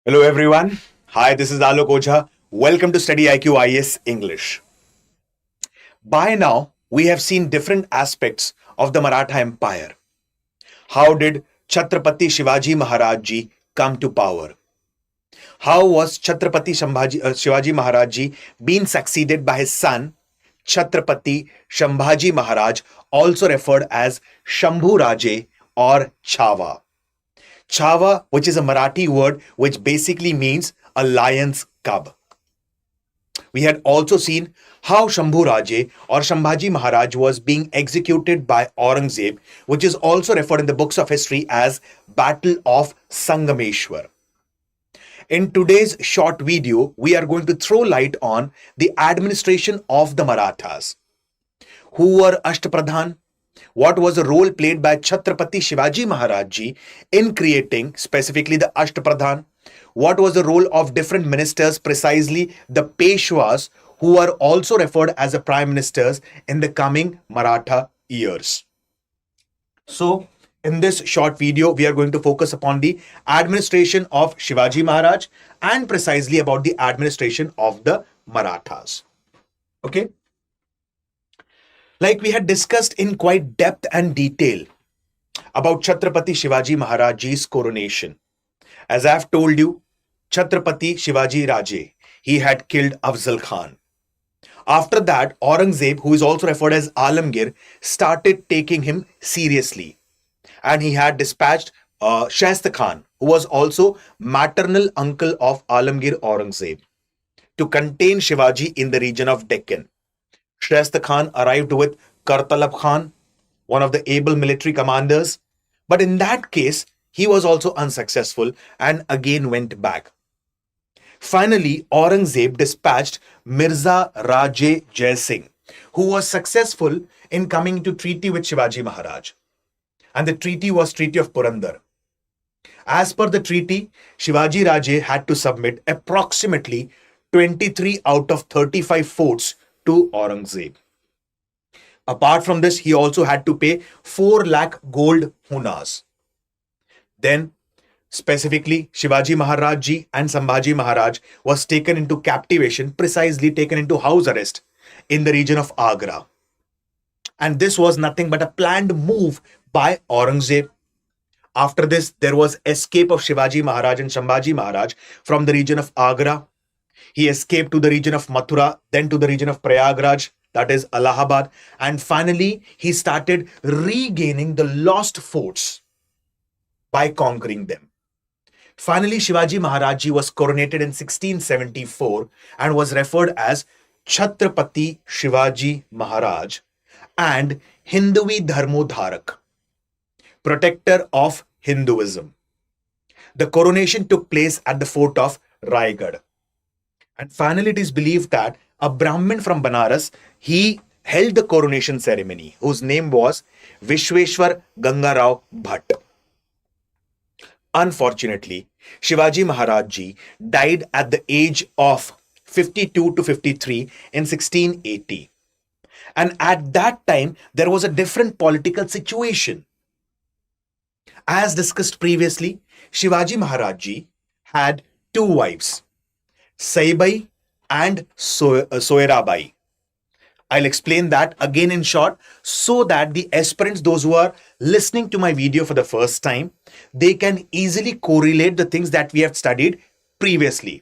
Hello everyone. Hi, this is Alok Ojha. Welcome to StudyIQ IAS English. By now, we have seen different aspects of the Maratha Empire. How did Chhatrapati Shivaji Maharaj ji come to power? How was Shivaji Maharaj ji being succeeded by his son Chhatrapati Shambhaji Maharaj, also referred as Shambhu Raje or Chhawa? Chhawa, which is a Marathi word which basically means a lion's cub. We had also seen how Shambhu Raje or Shambhaji Maharaj was being executed by Aurangzeb, which is also referred in the books of history as Battle of Sangameshwar. In today's short video, we are going to throw light on the administration of the Marathas. Who were Ashtapradhan? What was the role played by Chhatrapati Shivaji Maharaj ji in creating specifically the Ashtapradhan? What was the role of different ministers, precisely the Peshwas, who are also referred as the prime ministers in the coming Maratha years? So, in this short video, we are going to focus upon the administration of Shivaji Maharaj and precisely about the administration of the Marathas. Okay? Like we had discussed in quite depth and detail about Chhatrapati Shivaji Maharaj ji's coronation. As I have told you, Chhatrapati Shivaji Raje, he had killed Afzal Khan. After that, Aurangzeb, who is also referred as Alamgir, started taking him seriously. And he had dispatched Shaista Khan, who was also maternal uncle of Alamgir Aurangzeb, to contain Shivaji in the region of Deccan. Shaista Khan arrived with Kartalab Khan, one of the able military commanders, but in that case, he was also unsuccessful and again went back. Finally, Aurangzeb dispatched Mirza Raje Jai Singh, who was successful in coming to treaty with Shivaji Maharaj. And the treaty was Treaty of Purandar. As per the treaty, Shivaji Raje had to submit approximately 23 out of 35 forts to Aurangzeb. Apart from this, he also had to pay 4 lakh gold hunas. Then, specifically, Shivaji Maharaj ji and Sambhaji Maharaj was taken into captivation, precisely taken into house arrest in the region of Agra. And this was nothing but a planned move by Aurangzeb. After this, there was escape of Shivaji Maharaj and Shambhaji Maharaj from the region of Agra. He escaped to the region of Mathura, then to the region of Prayagraj, that is Allahabad, and finally he started regaining the lost forts by conquering them. Finally, Shivaji Maharaj ji was coronated in 1674 and was referred as Chhatrapati Shivaji Maharaj and Hinduvi Dharmodharak, protector of Hinduism. The coronation took place at the fort of Raigad. And finally, it is believed that a Brahmin from Banaras, he held the coronation ceremony, whose name was Vishweshwar Gangarao Bhatt. Unfortunately, Shivaji Maharaj ji died at the age of 52 to 53 in 1680. And at that time, there was a different political situation. As discussed previously, Shivaji Maharaj ji had 2 wives, Saibai and Soerabai. I'll explain that again in short so that the aspirants, those who are listening to my video for the first time, they can easily correlate the things that we have studied previously.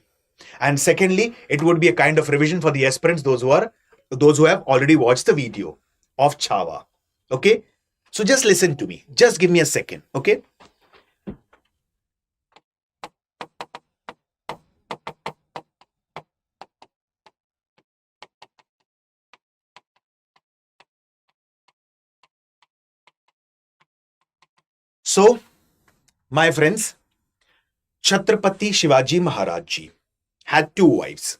And secondly, it would be a kind of revision for the aspirants, those who have already watched the video of Chhawa. Okay? So just listen to me. Just give me a second. Okay? So, my friends, Chhatrapati Shivaji Maharaj ji had 2 wives,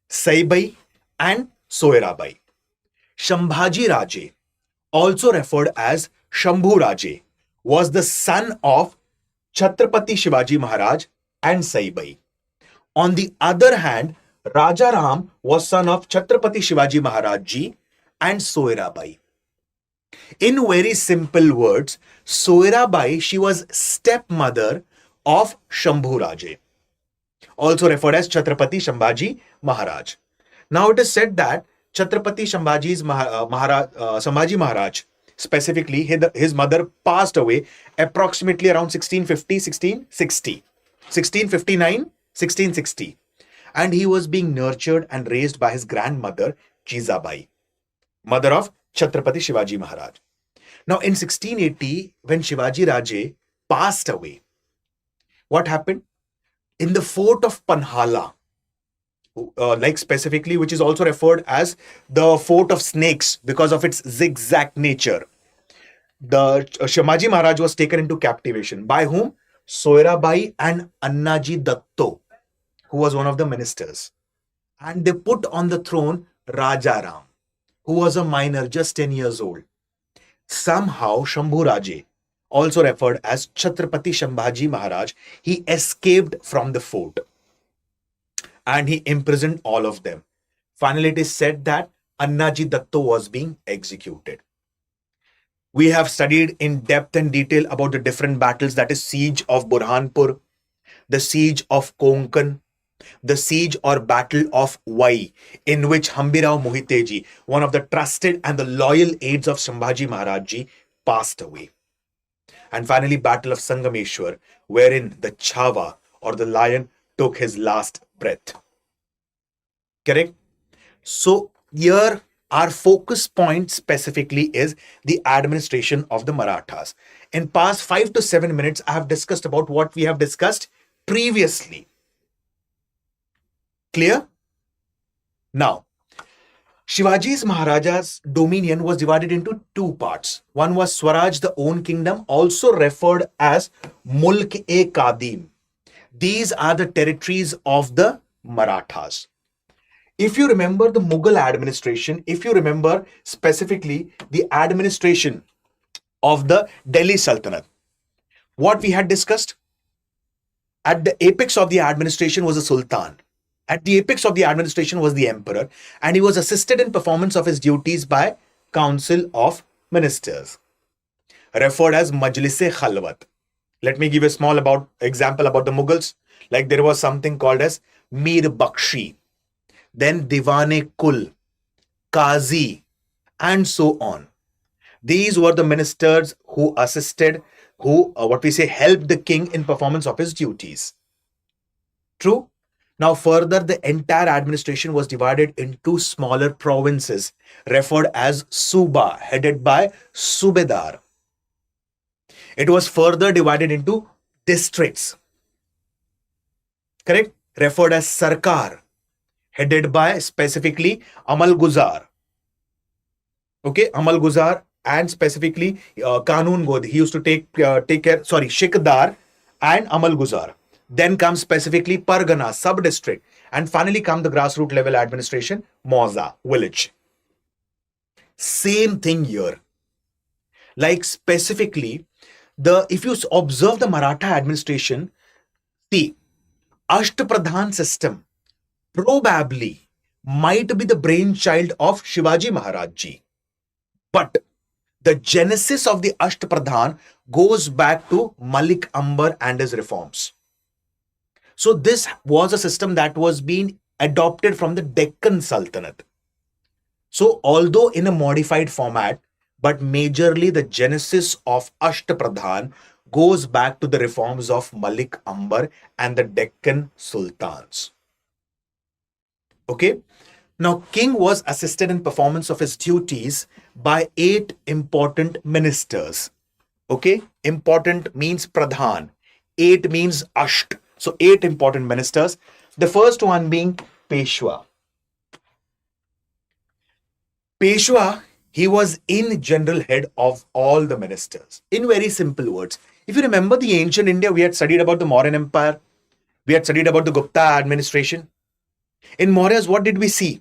Saibai and Soerabai. Shambhaji Raje, also referred as Shambhu Raje, was the son of Chhatrapati Shivaji Maharaj and Saibai. On the other hand, Raja Ram was son of Chhatrapati Shivaji Maharaj ji and Soerabai. In very simple words, Soerabai, she was stepmother of Shambhu Raje. also referred as Chhatrapati Sambhaji Maharaj. Now it is said that Chhatrapati Sambhaji Maharaj, specifically his mother passed away approximately around 1650, 1660, 1659, 1660, and he was being nurtured and raised by his grandmother Jizabai, mother of Chhatrapati Shivaji Maharaj. Now in 1680, when Shivaji Raje passed away, what happened? In the fort of Panhala, like specifically, which is also referred as the fort of snakes because of its zigzag nature, the Shivaji Maharaj was taken into captivation. By whom? Soirabai and Annaji Datto, who was one of the ministers. And they put on the throne Rajaram, who was a minor, just 10 years old. Somehow, Shambhu Raje, also referred as Chhatrapati Sambhaji Maharaj, he escaped from the fort and he imprisoned all of them. Finally, it is said that Annaji Datto was being executed. We have studied in depth and detail about the different battles, that is siege of Burhanpur, the siege of Konkan, the siege or battle of Vai, in which Hambirao Mohiteji, one of the trusted and the loyal aides of Sambhaji Maharajji, passed away. And finally, battle of Sangameshwar, wherein the Chava or the lion took his last breath. Correct? So here our focus point specifically is the administration of the Marathas. In past 5 to 7 minutes, I have discussed about what we have discussed previously. Clear? Now, Shivaji's Maharaja's dominion was divided into two parts. One was Swaraj, the own kingdom, also referred as Mulk-e-Qadim. These are the territories of the Marathas. If you remember the Mughal administration, if you remember specifically the administration of the Delhi Sultanate, what we had discussed? At the apex of the administration was the Sultan. At the apex of the administration was the emperor, and he was assisted in performance of his duties by Council of Ministers, referred as Majlis-e Khalwat. Let me give a small example about the Mughals. Like there was something called as Mir Bakshi, then Diwane Kul, Qazi, and so on. These were the ministers who assisted, who helped the king in performance of his duties. True? Now further, the entire administration was divided into smaller provinces, referred as Suba, headed by Subedar. It was further divided into districts, correct? Referred as Sarkar, headed by specifically Amal Guzar. Okay, Amal Guzar, and specifically Kanun God. He used to take care, Shikdar and Amal Guzar. Then comes specifically Pargana, sub-district. And finally come the grassroots level administration, Mauza, village. Same thing here. Like specifically, if you observe the Maratha administration, the Ashtapradhan system probably might be the brainchild of Shivaji Maharajji. But the genesis of the Ashtapradhan goes back to Malik Ambar and his reforms. So this was a system that was being adopted from the Deccan Sultanate. So although in a modified format, but majorly the genesis of Ashtapradhan goes back to the reforms of Malik Ambar and the Deccan Sultans. Okay. Now, king was assisted in performance of his duties by 8 important ministers. Okay. Important means Pradhan. 8 means Asht. So 8 important ministers. The first one being Peshwa. Peshwa, he was in general head of all the ministers. In very simple words, if you remember the ancient India, we had studied about the Mauryan Empire. We had studied about the Gupta administration. In Mauryas, what did we see?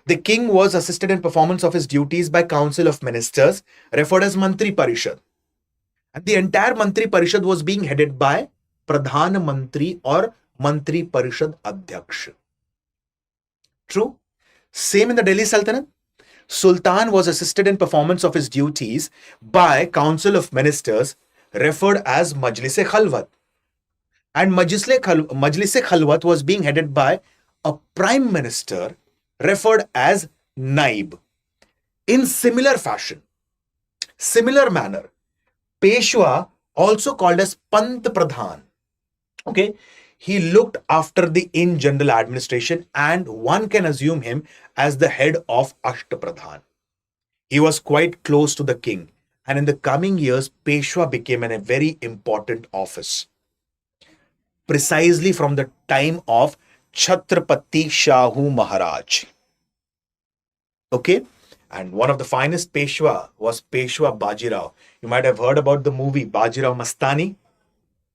The king was assisted in performance of his duties by Council of Ministers, referred as Mantri Parishad. And the entire Mantri Parishad was being headed by Pradhan Mantri or Mantri Parishad Adhyaksh. True? Same in the Delhi Sultanate. Sultan was assisted in performance of his duties by Council of Ministers, referred as Majlis-e Khalwat. And Majlis-e-Khalwat was being headed by a prime minister referred as Naib. In similar fashion, similar manner, Peshwa, also called as Pant Pradhan, okay, he looked after the in general administration, and one can assume him as the head of Ashtapradhan. He was quite close to the king, and in the coming years, Peshwa became a very important office, precisely from the time of Chhatrapati Shahu Maharaj. Okay, and one of the finest Peshwa was Peshwa Bajirao. You might have heard about the movie Bajirao Mastani.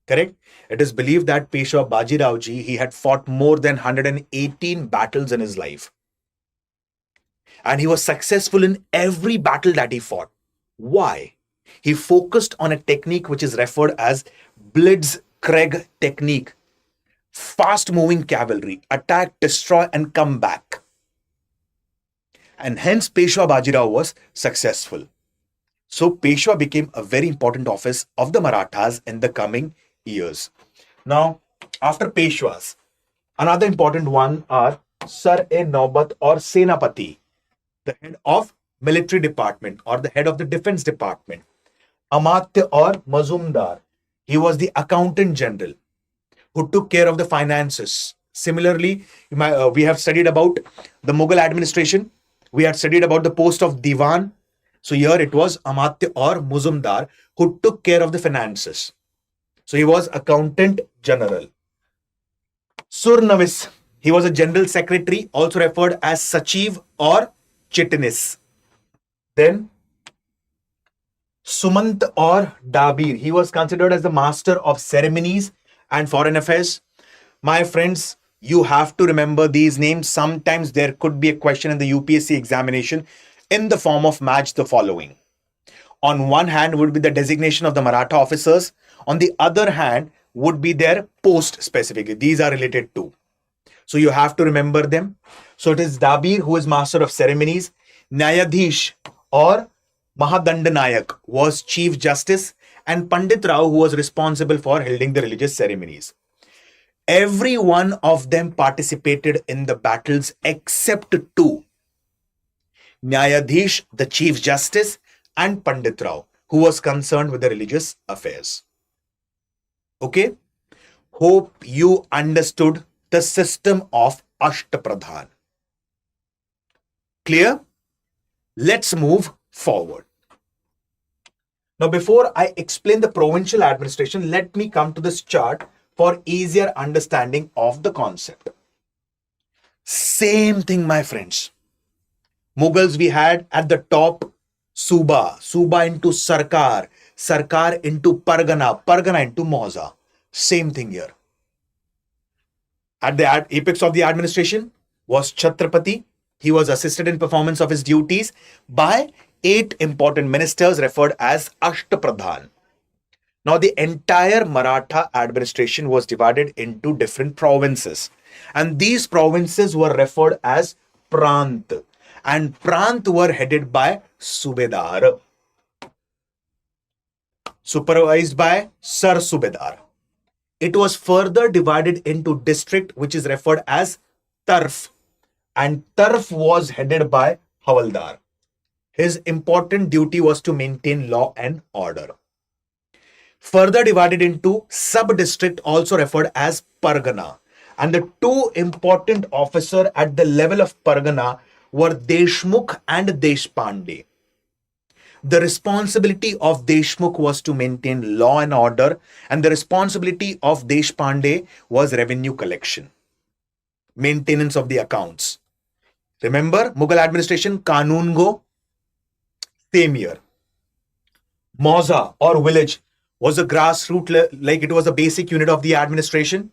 Correct? It is believed that Peshwa Bajirao ji, he had fought more than 118 battles in his life. And he was successful in every battle that he fought. Why? He focused on a technique which is referred as Blitzkrieg technique. Fast moving cavalry, attack, destroy, and come back. And hence Peshwa Bajirao was successful. So Peshwa became a very important office of the Marathas in the coming years. Now, after Peshwas, another important one are Sar-e-Naubat or Senapati, the head of military department or the head of the defense department. Amatya or Mazumdar, he was the accountant general who took care of the finances. Similarly, we have studied about the Mughal administration. We had studied about the post of Diwan. So here it was Amatya or Mazumdar who took care of the finances. So he was accountant general. Surnavis, he was a general secretary, also referred as Sachiv or Chitnis. Then Sumant or Dabir, he was considered as the master of ceremonies and foreign affairs. My friends, you have to remember these names. Sometimes there could be a question in the UPSC examination in the form of match the following. On one hand would be the designation of the Maratha officers. On the other hand would be their post specifically. These are related to. So you have to remember them. So it is Dabir who is master of ceremonies. Nyayadhish or Mahadandanayak was chief justice, and Pandit Rao who was responsible for holding the religious ceremonies. Every one of them participated in the battles except two. Nyayadhish, the chief justice, and Pandit Rao, who was concerned with the religious affairs. Okay? Hope you understood the system of Ashtapradhan. Clear? Let's move forward. Now, before I explain the provincial administration, let me come to this chart for easier understanding of the concept. Same thing, my friends. Mughals we had at the top Suba, Suba into Sarkar, Sarkar into Pargana, Pargana into Mauza. Same thing here. At the apex of the administration was Chhatrapati. He was assisted in performance of his duties by 8 important ministers referred as Ashtapradhan. Now the entire Maratha administration was divided into different provinces, and these provinces were referred as Prant, and Prant were headed by Subedar, supervised by Sar Subedar. It was further divided into district, which is referred as Tarf, and Tarf was headed by Havaldar. His important duty was to maintain law and order. Further divided into sub-district, also referred as Pargana. And the two important officers at the level of Pargana were Deshmukh and Deshpande. The responsibility of Deshmukh was to maintain law and order, and the responsibility of Deshpande was revenue collection, maintenance of the accounts. Remember, Mughal administration, Kanun Go, same year. Mauza or village was a grassroots, like it was a basic unit of the administration.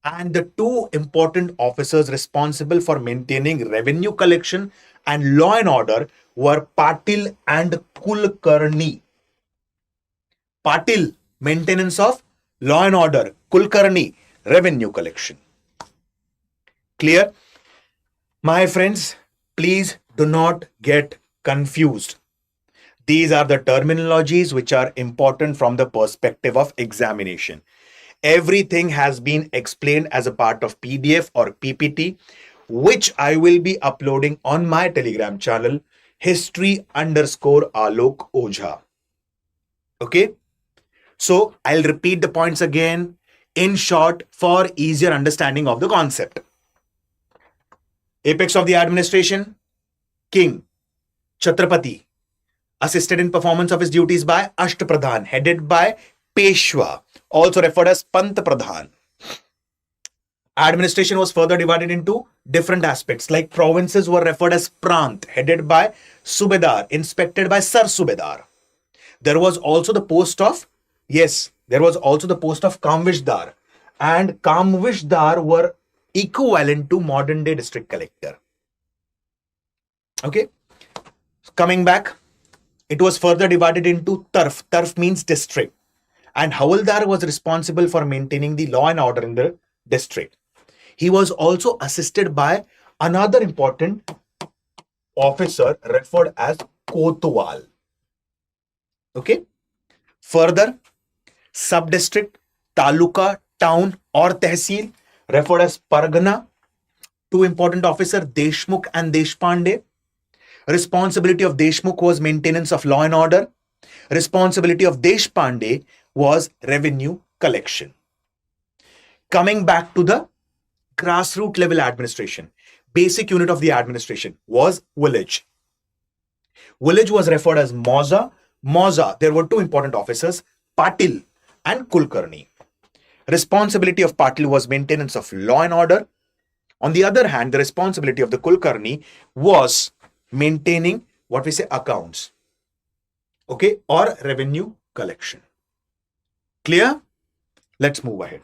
And the two important officers responsible for maintaining revenue collection and law and order were Patil and Kulkarni. Patil, maintenance of law and order. Kulkarni, revenue collection. Clear? My friends, please do not get confused. These are the terminologies which are important from the perspective of examination. Everything has been explained as a part of PDF or PPT, which I will be uploading on my Telegram channel, history_Alok Ojha. Okay? So I'll repeat the points again in short for easier understanding of the concept. Apex of the administration, king, Chhatrapati, assisted in performance of his duties by Ashtapradhan, headed by Peshwa, also referred as Pant Pradhan. Administration was further divided into different aspects, like provinces were referred as Prant, headed by Subedar, inspected by Sar Subedar. There was also the post of, Kamvishdar, and Kamvishdar were equivalent to modern day district collector. Okay, coming back, it was further divided into Turf. Turf means district, and Havaldar was responsible for maintaining the law and order in the district. He was also assisted by another important officer referred as Kotwal. Okay. Further, sub-district, taluka, town or tehsil referred as Pargana. Two important officers, Deshmukh and Deshpande. Responsibility of Deshmukh was maintenance of law and order. Responsibility of Deshpande was revenue collection. Coming back to the grassroots level administration, basic unit of the administration was village. Village was referred as Moza. Moza, there were two important officers, Patil and Kulkarni. Responsibility of Patil was maintenance of law and order. On the other hand, the responsibility of the Kulkarni was maintaining what we say accounts, okay, or revenue collection. Clear? Let's move ahead.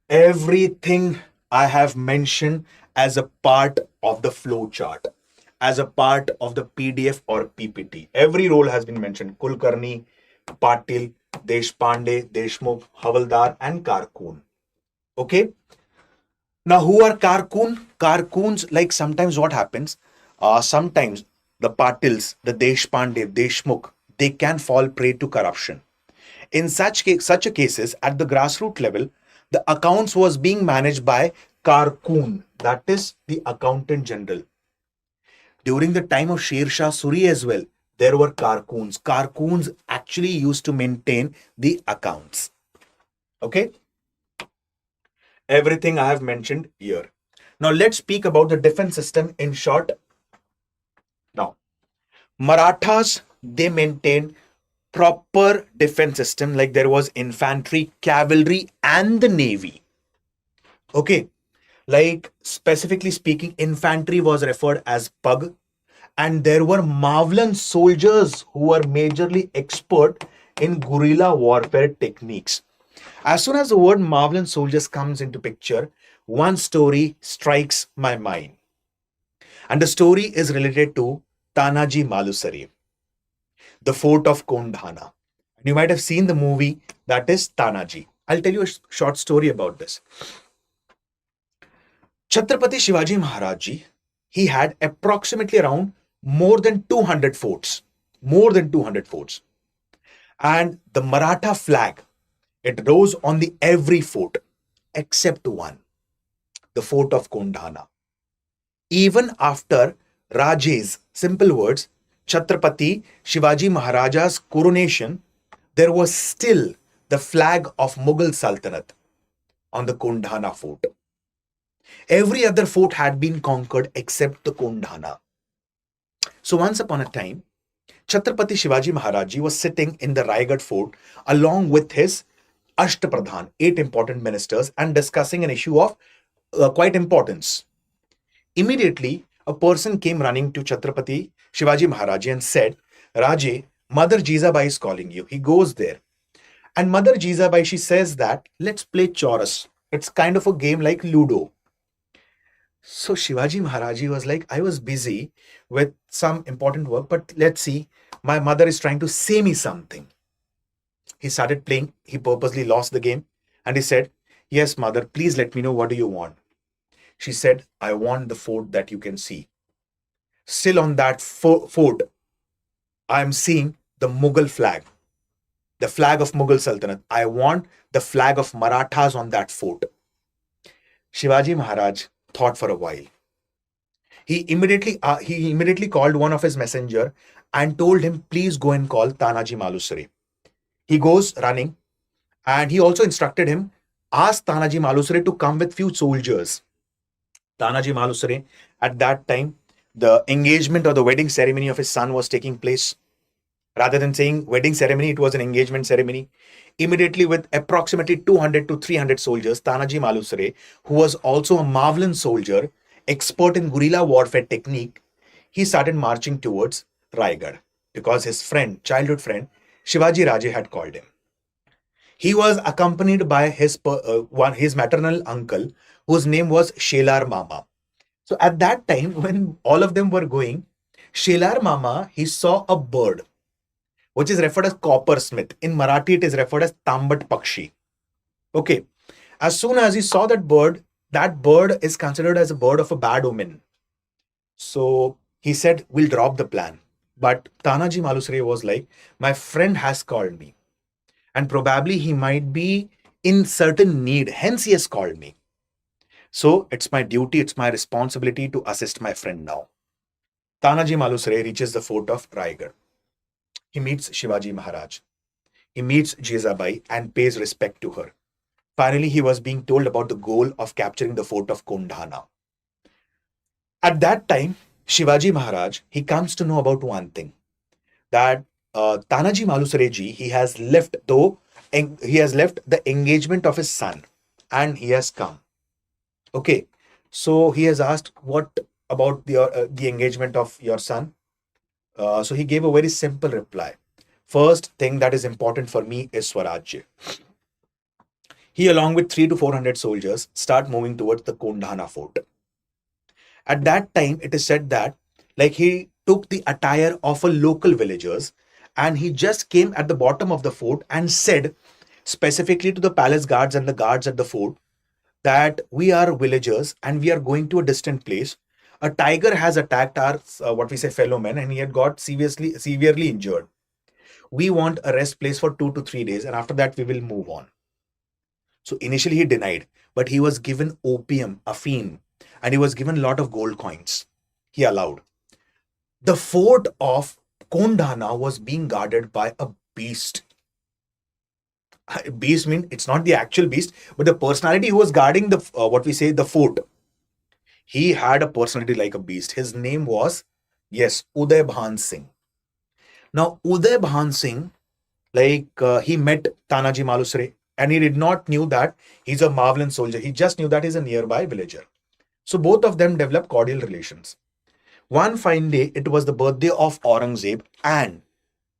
Everything I have mentioned as a part of the flow chart, as a part of the PDF or PPT. Every role has been mentioned. Kulkarni, Patil, Deshpande, Deshmukh, Havaldar and Karkun. Okay. Now, who are Karkun? Karkuns, like sometimes what happens, sometimes the Patils, the Deshpande, Deshmukh, they can fall prey to corruption. In such cases, at the grassroots level, the accounts was being managed by Karkun, that is the accountant general. During the time of Sher Shah Suri as well, there were Karkuns. Karkuns actually used to maintain the accounts. Okay. Everything I have mentioned here. Now let's speak about the defense system in short. Now, Marathas, they maintained proper defense system, like there was infantry, cavalry and the navy. Okay, like specifically speaking, infantry was referred as Pug, and there were Mavlan soldiers who were majorly expert in guerrilla warfare techniques. As soon as the word Mavlan soldiers comes into picture, one story strikes my mind, and the story is related to Tanaji Malusari, the fort of Kondhana. You might have seen the movie, that is Tanaji. I'll tell you a short story about this. Chhatrapati Shivaji Maharaj Ji, he had approximately around more than 200 forts. More than 200 forts. And the Maratha flag, it rose on the every fort except one, the fort of Kondhana. Even after Raje's, simple words, Chhatrapati Shivaji Maharaja's coronation, there was still the flag of Mughal Sultanate on the Kondhana fort. Every other fort had been conquered except the Kondhana. So once upon a time, Chhatrapati Shivaji Maharaj Ji was sitting in the Raigad fort along with his Ashtapradhan, 8 important ministers, and discussing an issue of quite importance. Immediately, a person came running to Chhatrapati Shivaji Maharaj Ji and said, Raje, Mother Jizabai is calling you. He goes there. And Mother Jizabai, she says that, let's play Chorus. It's kind of a game like Ludo. So Shivaji Maharaj Ji was like, I was busy with some important work, but let's see, my mother is trying to say me something. He started playing. He purposely lost the game. And he said, yes, mother, please let me know, what do you want? She said, I want the fort that you can see. Still on that fort, I am seeing the Mughal flag. the flag of Mughal Sultanate. I want the flag of Marathas on that fort. Shivaji Maharaj thought for a while. He immediately called one of his messenger and told him, please go and call Tanaji Malusare. He goes running, and he also instructed him, ask Tanaji Malusare to come with few soldiers. Tanaji Malusare, at that time, the engagement or the wedding ceremony of his son was taking place. Rather than saying wedding ceremony, it was an engagement ceremony. Immediately, with approximately 200 to 300 soldiers, Tanaji Malusare, who was also a Mavlan soldier, expert in guerrilla warfare technique, he started marching towards Raigad because his friend, childhood friend, Shivaji Raje had called him. He was accompanied by his maternal uncle, whose name was Shelar Mama. So at that time, when all of them were going, Shelar Mama, he saw a bird, which is referred as coppersmith. In Marathi, it is referred as Tambat Pakshi. Okay. As soon as he saw that bird is considered as a bird of a bad omen. So he said, we'll drop the plan. But Tanaji Malusare was like, my friend has called me, and probably he might be in certain need. Hence, he has called me. So it's my duty, it's my responsibility to assist my friend now. Tanaji Malusare reaches the fort of Raigad. He meets Shivaji Maharaj. He meets Jizabai and pays respect to her. Finally, he was being told about the goal of capturing the fort of Kondhana. At that time, Shivaji Maharaj, he comes to know about one thing, that Tanaji Malusare ji, he has left the engagement of his son, and he has come. Okay, so he has asked, what about the engagement of your son? So he gave a very simple reply. First thing that is important for me is Swarajya. He, along with 300 to 400 soldiers, start moving towards the Kondhana fort. At that time, it is said that he took the attire of a local villagers, and he just came at the bottom of the fort and said specifically to the palace guards and the guards at the fort that we are villagers and we are going to a distant place. A tiger has attacked our fellow men, and he had got severely injured. We want a rest place for 2 to 3 days, and after that we will move on. So initially he denied, but he was given opium, affine, and he was given a lot of gold coins. He allowed. The fort of Kondhana was being guarded by a beast. Beast means it's not the actual beast, but the personality who was guarding the fort. He had a personality like a beast. His name was, yes, Uday Bhan Singh. Now, Uday Bhan Singh, he met Tanaji Malusare, and he did not knew that he's a Mavlan soldier. He just knew that he's a nearby villager. So both of them developed cordial relations. One fine day, it was the birthday of Aurangzeb, and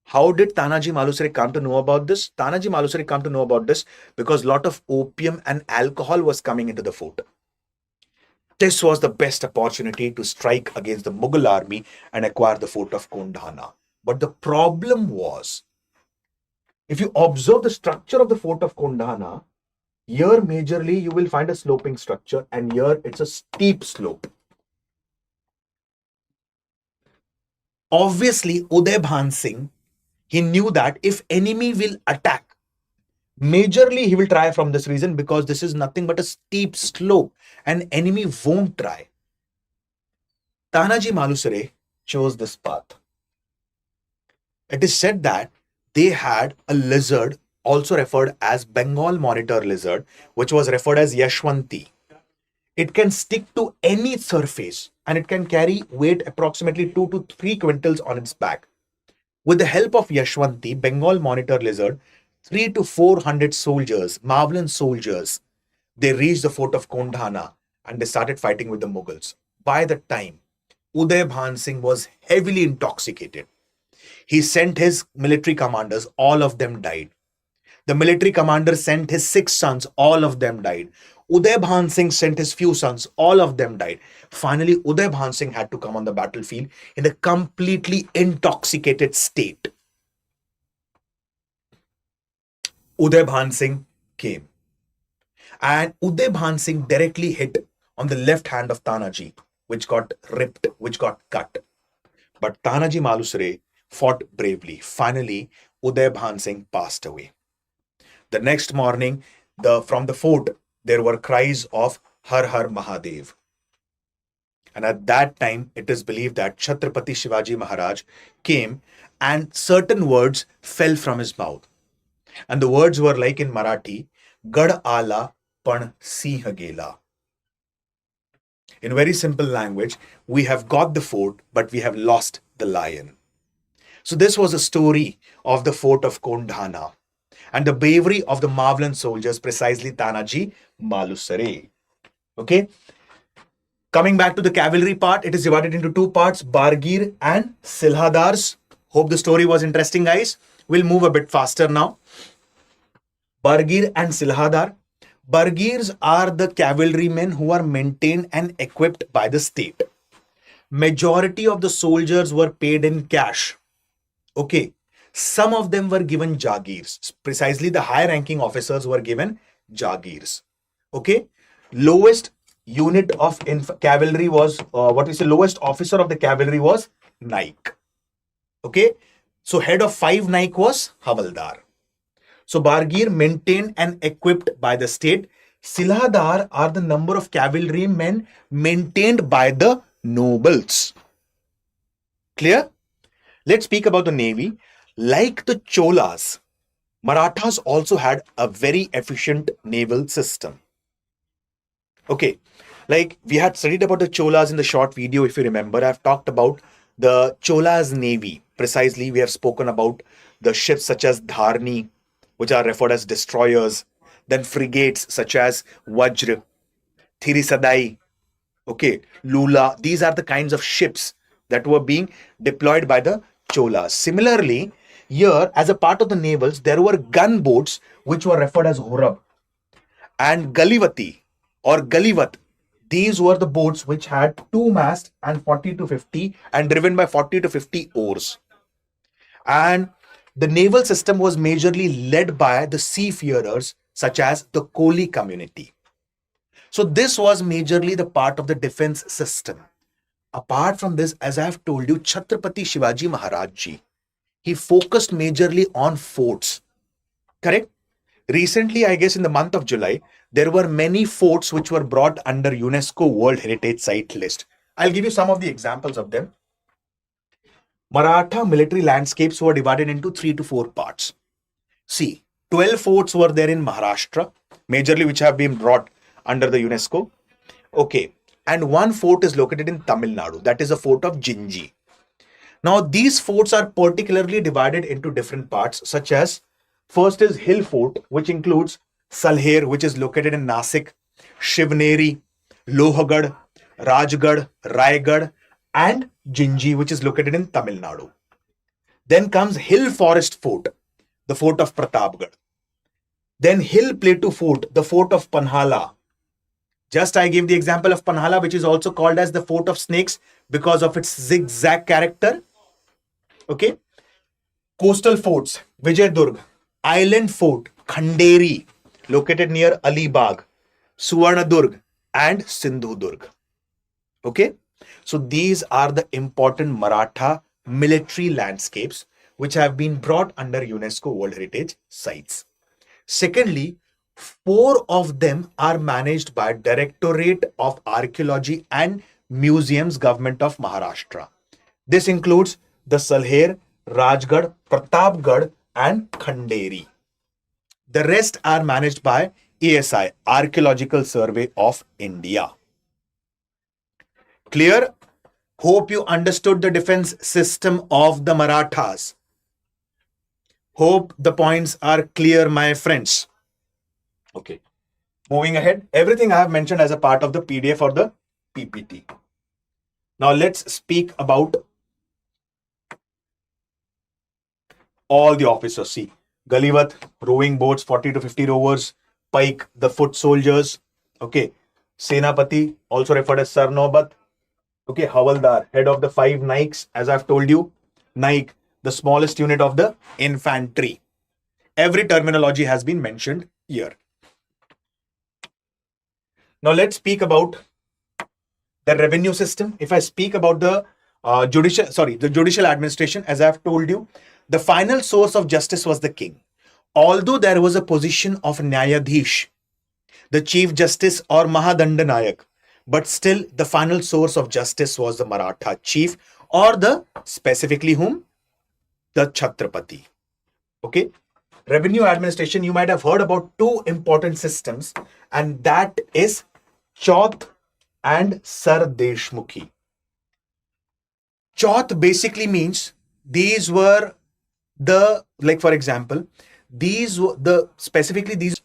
how did Tanaji Malusare come to know about this? Tanaji Malusare come to know about this because a lot of opium and alcohol was coming into the fort. This was the best opportunity to strike against the Mughal army and acquire the fort of Kondhana. But the problem was, if you observe the structure of the fort of Kondhana, here majorly you will find a sloping structure, and here it's a steep slope. Obviously, Uday Bhan Singh, he knew that if enemy will attack, majorly he will try from this reason because this is nothing but a steep slope and enemy won't try. Tanaji Malusare chose this path. It is said that they had a lizard, also referred as Bengal monitor lizard, which was referred as Yashwanti. It can stick to any surface and it can carry weight approximately 2 to 3 quintals on its back. With the help of Yashwanti, Bengal monitor lizard, 300 to 400 soldiers, Mavlan soldiers, they reached the fort of Kondhana and they started fighting with the Mughals. By the time, Uday Bhan Singh was heavily intoxicated. He sent his military commanders, all of them died. The military commander sent his 6 sons, all of them died. Uday Bhan Singh sent his few sons, all of them died. Finally, Uday Bhan Singh had to come on the battlefield in a completely intoxicated state. Uday Bhan Singh came. And Uday Bhan Singh directly hit on the left hand of Tanaji, which got ripped, which got cut. But Tanaji Malusare fought bravely. Finally, Uday Bhan Singh passed away. The next morning, from the fort, there were cries of Har Har Mahadev. And at that time, it is believed that Chhatrapati Shivaji Maharaj came and certain words fell from his mouth. And the words were like in Marathi, Gad ala pan singh gela. In very simple language, we have got the fort, but we have lost the lion. So this was a story of the fort of Kondhana and the bravery of the Marvellous soldiers, precisely Tanaji Malusare. Okay. Coming back to the cavalry part, it is divided into two parts, Bargir and Silhadars. Hope the story was interesting, guys. We'll move a bit faster now. Bargir and Silhadar. Bargirs are the cavalrymen who are maintained and equipped by the state. Majority of the soldiers were paid in cash. Okay. Some of them were given jagirs. Precisely the high ranking officers were given jagirs. Okay. Lowest unit of cavalry was, lowest officer of the cavalry was Naik. Okay. So head of 5 Naik was Havaldar. So Bargir maintained and equipped by the state. Silhadar are the number of cavalrymen maintained by the nobles. Clear? Let's speak about the navy. Like the Cholas, Marathas also had a very efficient naval system. Okay, like we had studied about the Cholas in the short video, if you remember. I've talked about the Cholas navy. Precisely, we have spoken about the ships such as Dharni, which are referred as destroyers, then frigates such as Vajra, Thirisadai, okay, Lula. These are the kinds of ships that were being deployed by the Cholas. Similarly, here, as a part of the navals, there were gunboats which were referred as Horab and Galivati or Galivat. These were the boats which had 2 masts and 40 to 50 and driven by 40 to 50 oars. And the naval system was majorly led by the seafarers such as the Koli community. So this was majorly the part of the defense system. Apart from this, as I have told you, Chhatrapati Shivaji Maharaj Ji, he focused majorly on forts. Correct? Recently, I guess in the month of July, there were many forts which were brought under UNESCO World Heritage Site list. I'll give you some of the examples of them. Maratha military landscapes were divided into 3 to 4 parts. See, 12 forts were there in Maharashtra, majorly which have been brought under the UNESCO. Okay, and 1 fort is located in Tamil Nadu, that is a fort of Jinji. Now, these forts are particularly divided into different parts, such as first is Hill Fort, which includes Salher, which is located in Nasik, Shivneri, Lohagad, Rajgad, Raigad, and Jinji, which is located in Tamil Nadu. Then comes Hill Forest Fort, the fort of Pratapgarh. Then Hill Plateau Fort, the fort of Panhala. Just I gave the example of Panhala, which is also called as the fort of snakes because of its zigzag character. Okay. Coastal forts, Vijayadurg, Island Fort, Khanderi, located near Alibag, Suvarnadurg, and Sindhudurg. Okay. So these are the important Maratha military landscapes which have been brought under UNESCO World Heritage Sites. Secondly, 4 of them are managed by Directorate of Archaeology and Museums, Government of Maharashtra. This includes the Salher, Rajgad, Pratapgarh, and Khanderi. The rest are managed by ASI, Archaeological Survey of India. Clear? Hope you understood the defense system of the Marathas. Hope the points are clear, my friends. Okay. Moving ahead, everything I have mentioned as a part of the PDF or the PPT. Now let's speak about all the officers. See, Galivat, rowing boats, 40 to 50 rowers, Pike, the foot soldiers. Okay. Senapati, also referred as Sarnobat. Okay, Havaldar, head of the 5 Naiks, as I've told you. Naik, the smallest unit of the infantry. Every terminology has been mentioned here. Now let's speak about the revenue system. If I speak about the judicial administration, as I've told you, The final source of justice was the king. Although there was a position of Nyayadhish, the Chief Justice or Mahadandanayak, but still the final source of justice was the Maratha chief or the specifically whom? The Chhatrapati. Okay. Revenue administration, you might have heard about two important systems, and that is Chauth and Sar Deshmukhi. Chauth basically means these were the, like for example, these were the specifically these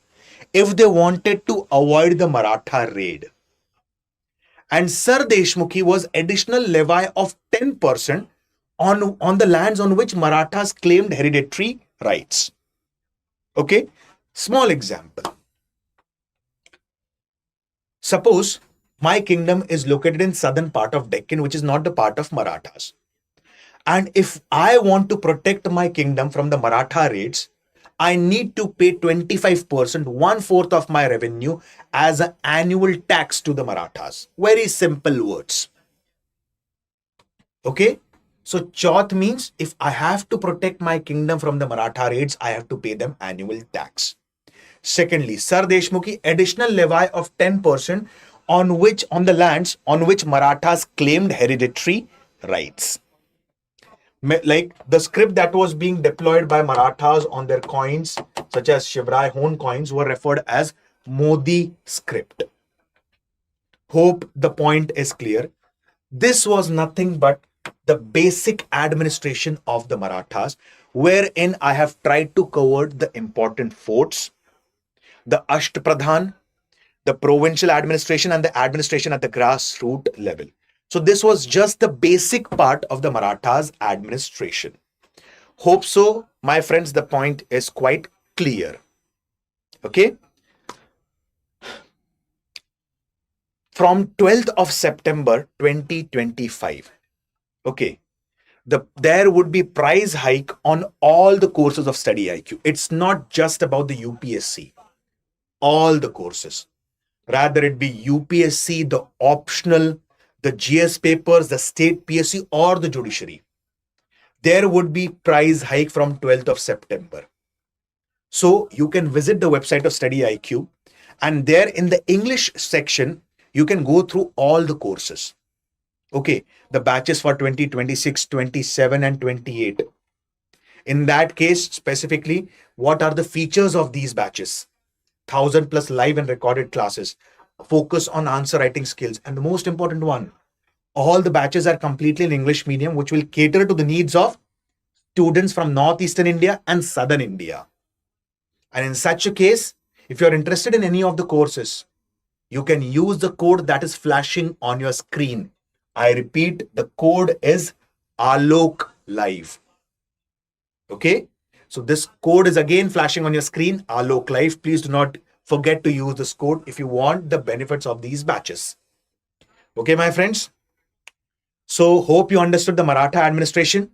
if they wanted to avoid the Maratha raid. And Sar Deshmukhi was additional levy of 10% on the lands on which Marathas claimed hereditary rights. Okay, small example. Suppose my kingdom is located in southern part of Deccan, which is not the part of Marathas. And if I want to protect my kingdom from the Maratha raids, I need to pay 25%, 1/4 of my revenue as an annual tax to the Marathas. Very simple words. Okay. So Chauth means if I have to protect my kingdom from the Maratha raids, I have to pay them annual tax. Secondly, Sar Deshmukhi, additional levy of 10% on the lands on which Marathas claimed hereditary rights. Like the script that was being deployed by Marathas on their coins, such as Shivrai Hone coins, were referred as Modi script. Hope the point is clear. This was nothing but the basic administration of the Marathas, wherein I have tried to cover the important forts, the Ashtapradhan, the provincial administration, and the administration at the grassroots level. So this was just the basic part of the Marathas administration. Hope so, my friends, the point is quite clear. Okay. From 12th of September 2025, okay, there would be price hike on all the courses of StudyIQ. It's not just about the UPSC, all the courses. Rather it be UPSC, the optional, the GS papers, the state PSC, or the judiciary. There would be price hike from 12th of September. So you can visit the website of StudyIQ, and there in the English section, you can go through all the courses. Okay, the batches for 2026, 27, and 28. In that case, specifically, what are the features of these batches? 1,000 plus live and recorded classes. Focus on answer writing skills. And the most important one, all the batches are completely in English medium, which will cater to the needs of students from Northeastern India and Southern India. And in such a case, if you're interested in any of the courses, you can use the code that is flashing on your screen. I repeat, the code is Alok Live. Okay. So this code is again flashing on your screen, Alok Live. Please do not forget to use this code if you want the benefits of these batches. Okay, my friends. So hope you understood the Maratha administration.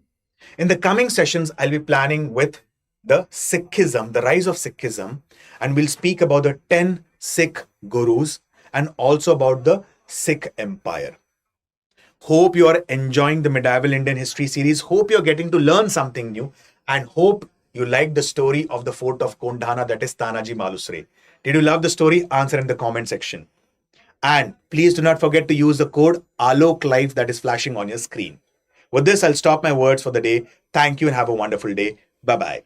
In the coming sessions, I'll be planning with the Sikhism, the rise of Sikhism, and we'll speak about the 10 Sikh gurus and also about the Sikh Empire. Hope you are enjoying the Medieval Indian History series. Hope you're getting to learn something new, and hope you like the story of the fort of Kondhana, that is Tanaji Malusre. Did you love the story? Answer in the comment section. And please do not forget to use the code Alok Live that is flashing on your screen. With this, I'll stop my words for the day. Thank you and have a wonderful day. Bye-bye.